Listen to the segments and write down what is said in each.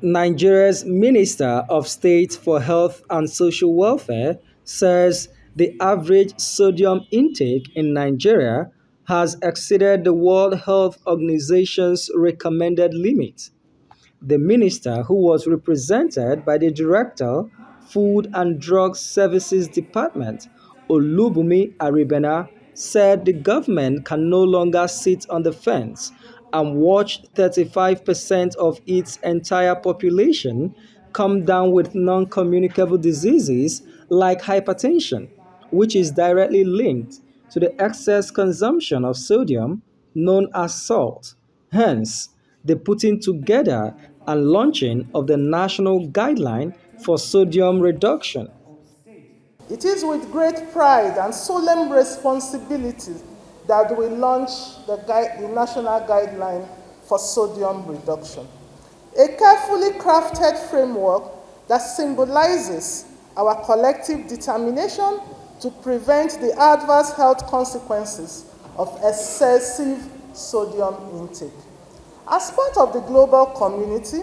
Nigeria's Minister of State for Health and Social Welfare says the average sodium intake in Nigeria has exceeded the World Health Organization's recommended limit. The minister, who was represented by the Director, Food and Drug Services Department, Olubumi Aribena, said the government can no longer sit on the fence and watch 35% of its entire population come down with non-communicable diseases like hypertension, which is directly linked to the excess consumption of sodium known as salt. Hence, the putting together and launching of the national guideline for sodium reduction. It is with great pride and solemn responsibility that we launch the national guideline for sodium reduction, a carefully crafted framework that symbolizes our collective determination to prevent the adverse health consequences of excessive sodium intake. As part of the global community,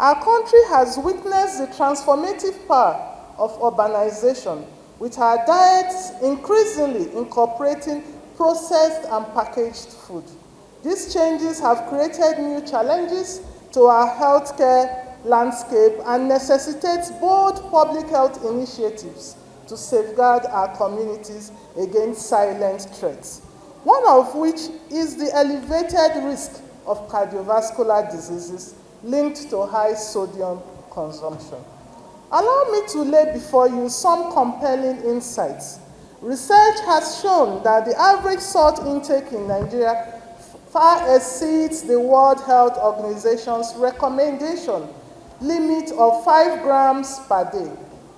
our country has witnessed the transformative power of urbanization, with our diets increasingly incorporating processed and packaged food. These changes have created new challenges to our healthcare landscape and necessitate bold public health initiatives to safeguard our communities against silent threats, one of which is the elevated risk of cardiovascular diseases linked to high sodium consumption. Allow me to lay before you some compelling insights. Research has shown that the average salt intake in Nigeria far exceeds the World Health Organization's recommendation limit of 5 grams per day,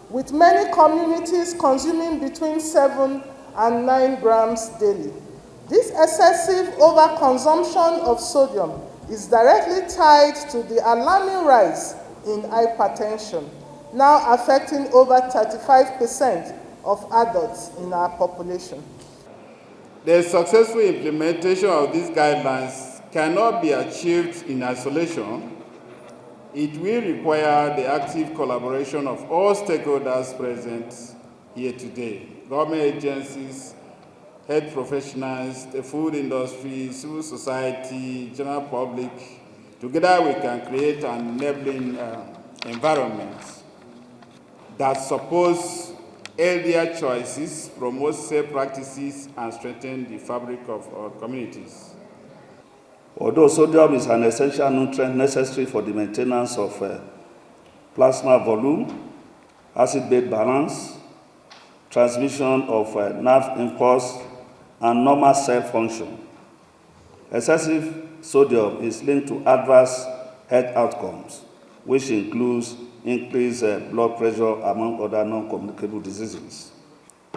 with many communities consuming between 7 and 9 grams daily. This excessive overconsumption of sodium is directly tied to the alarming rise in hypertension, now affecting over 35% of adults in our population. The successful implementation of these guidelines cannot be achieved in isolation. It will require the active collaboration of all stakeholders present here today: government agencies, health professionals, the food industry, civil society, general public. Together we can create an enabling environment that supports healthier choices, promotes safe practices, and strengthens the fabric of our communities. Although sodium is an essential nutrient necessary for the maintenance of plasma volume, acid-base balance, transmission of nerve impulse, and normal cell function, excessive sodium is linked to adverse health outcomes, which includes increased blood pressure, among other non-communicable diseases.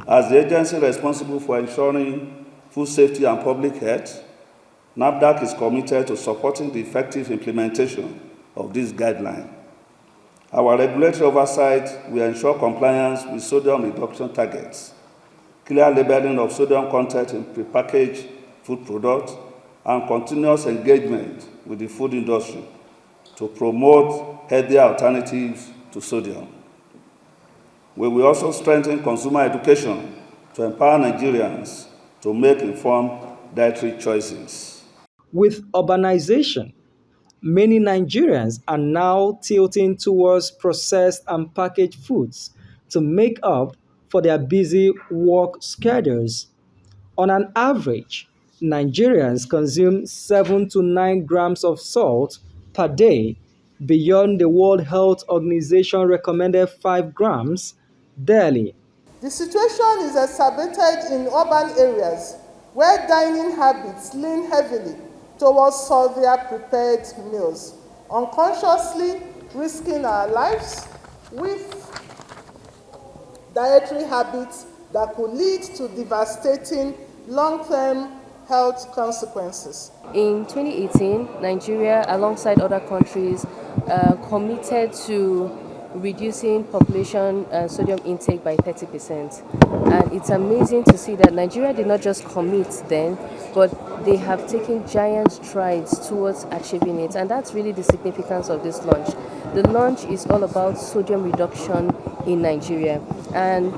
As the agency responsible for ensuring food safety and public health, NAFDAC is committed to supporting the effective implementation of this guideline. Our regulatory oversight will ensure compliance with sodium reduction targets, clear labeling of sodium content in prepackaged food products, and continuous engagement with the food industry to promote healthier alternatives to sodium. We will also strengthen consumer education to empower Nigerians to make informed dietary choices. With urbanization, many Nigerians are now tilting towards processed and packaged foods to make up for their busy work schedules. On an average, Nigerians consume 7 to 9 grams of salt per day, beyond the World Health Organization recommended 5 grams daily. The situation is exacerbated in urban areas where dining habits lean heavily towards salvier prepared meals, unconsciously risking our lives with dietary habits that could lead to devastating long-term health consequences. In 2018, Nigeria, alongside other countries, committed to reducing population sodium intake by 30%. And it's amazing to see that Nigeria did not just commit then, but they have taken giant strides towards achieving it. And that's really the significance of this launch. The launch is all about sodium reduction in Nigeria. And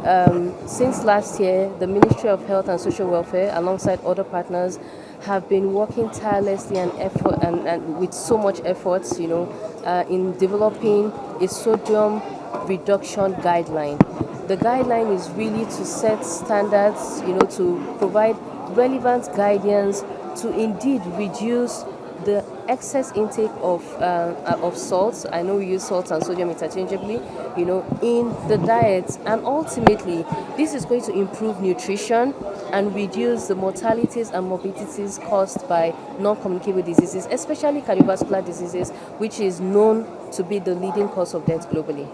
since last year, the Ministry of Health and Social Welfare, alongside other partners, have been working tirelessly and with so much efforts, in developing a sodium reduction guideline. The guideline is really to set standards, to provide relevant guidance to indeed reduce the excess intake of salts. I know we use salt and sodium interchangeably, in the diet, and ultimately this is going to improve nutrition and reduce the mortalities and morbidities caused by non-communicable diseases, especially cardiovascular diseases, which is known to be the leading cause of death globally.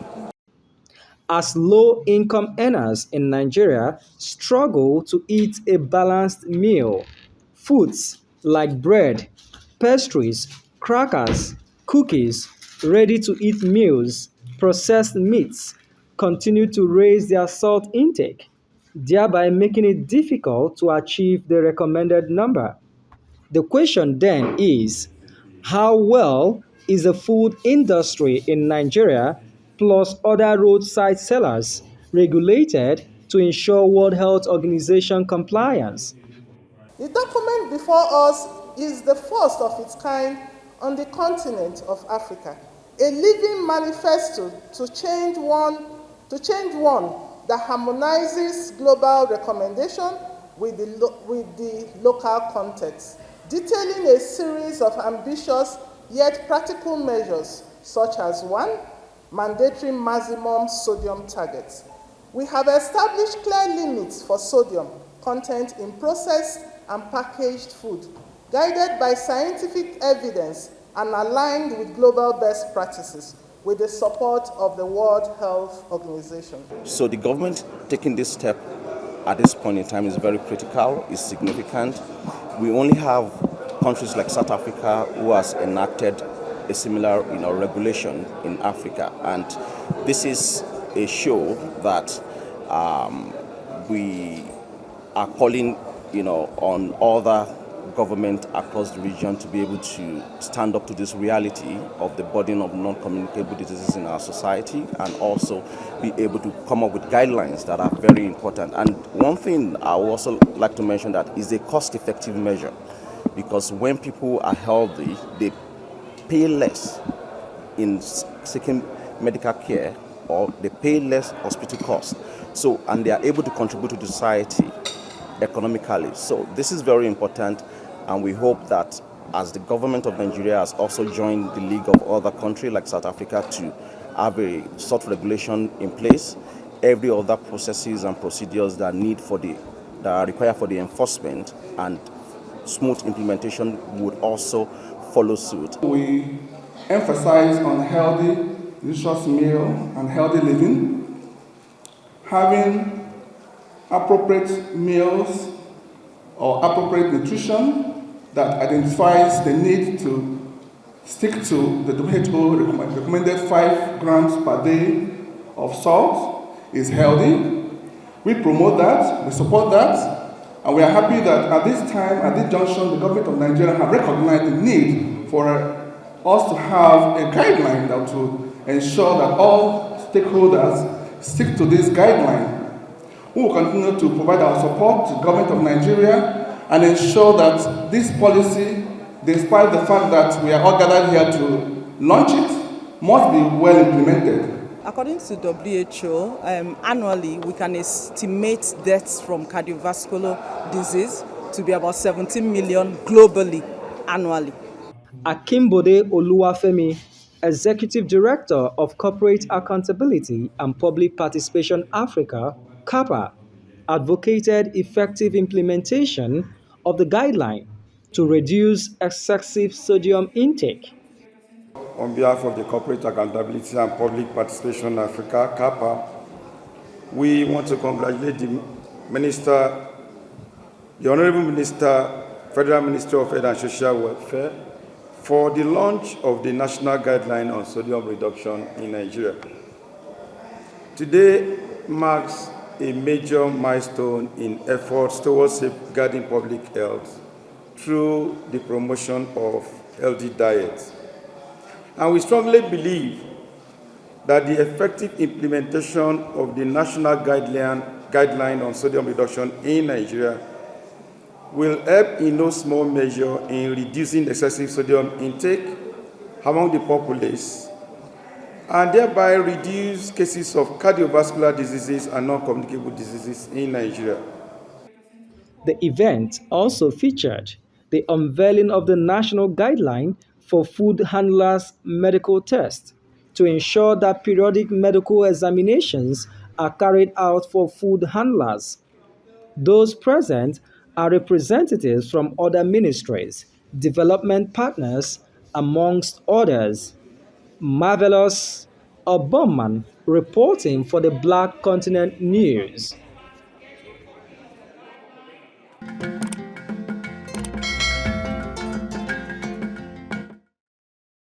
As low income earners in Nigeria struggle to eat a balanced meal, foods like bread, pastries, crackers, cookies, ready to eat meals, processed meats continue to raise their salt intake, thereby making it difficult to achieve the recommended number. The question then is, how well is the food industry in Nigeria plus other roadside sellers regulated to ensure World Health Organization compliance? The document before us is the first of its kind on the continent of Africa, a living manifesto to change one that harmonizes global recommendation with the local context, detailing a series of ambitious yet practical measures such as 1. Mandatory maximum sodium targets. We have established clear limits for sodium content in processed and packaged food, guided by scientific evidence and aligned with global best practices with the support of the World Health Organization. So the government taking this step at this point in time is very critical, is significant. We only have countries like South Africa who has enacted a similar regulation in Africa, and this is a show that we are calling on other government across the region to be able to stand up to this reality of the burden of non-communicable diseases in our society, and also be able to come up with guidelines that are very important. And one thing I would also like to mention that is a cost-effective measure, because when people are healthy, they pay less in seeking medical care, or they pay less hospital costs. So, and they are able to contribute to the society economically. So this is very important, and we hope that as the government of Nigeria has also joined the league of other countries like South Africa to have a sort of regulation in place, every other processes and procedures that are required for the enforcement and smooth implementation would also follow suit. We emphasize on healthy, nutritious meal and healthy living, having appropriate meals or appropriate nutrition that identifies the need to stick to the WHO recommended 5 grams per day of salt is healthy. We promote that, we support that, and we are happy that at this time, at this junction, the government of Nigeria have recognized the need for us to have a guideline that will ensure that all stakeholders stick to this guideline. We will continue to provide our support to the government of Nigeria and ensure that this policy, despite the fact that we are all gathered here to launch it, must be well implemented. According to WHO, annually we can estimate deaths from cardiovascular disease to be about 17 million globally annually. Akimbode Oluwafemi, Executive Director of Corporate Accountability and Public Participation Africa, CAPA, advocated effective implementation of the guideline to reduce excessive sodium intake. On behalf of the Corporate Accountability and Public Participation Africa, CAPA, we want to congratulate the Honorable Minister, Federal Minister of Health and Social Welfare, for the launch of the National Guideline on Sodium Reduction in Nigeria. Today marks a major milestone in efforts towards safeguarding public health through the promotion of healthy diets. And we strongly believe that the effective implementation of the national guideline on sodium reduction in Nigeria will help in no small measure in reducing excessive sodium intake among the populace and thereby reduce cases of cardiovascular diseases and non-communicable diseases in Nigeria. The event also featured the unveiling of the national guideline for food handlers' medical tests to ensure that periodic medical examinations are carried out for food handlers. Those present are representatives from other ministries, development partners, amongst others. Marvelous Obama reporting for the Black Continent News.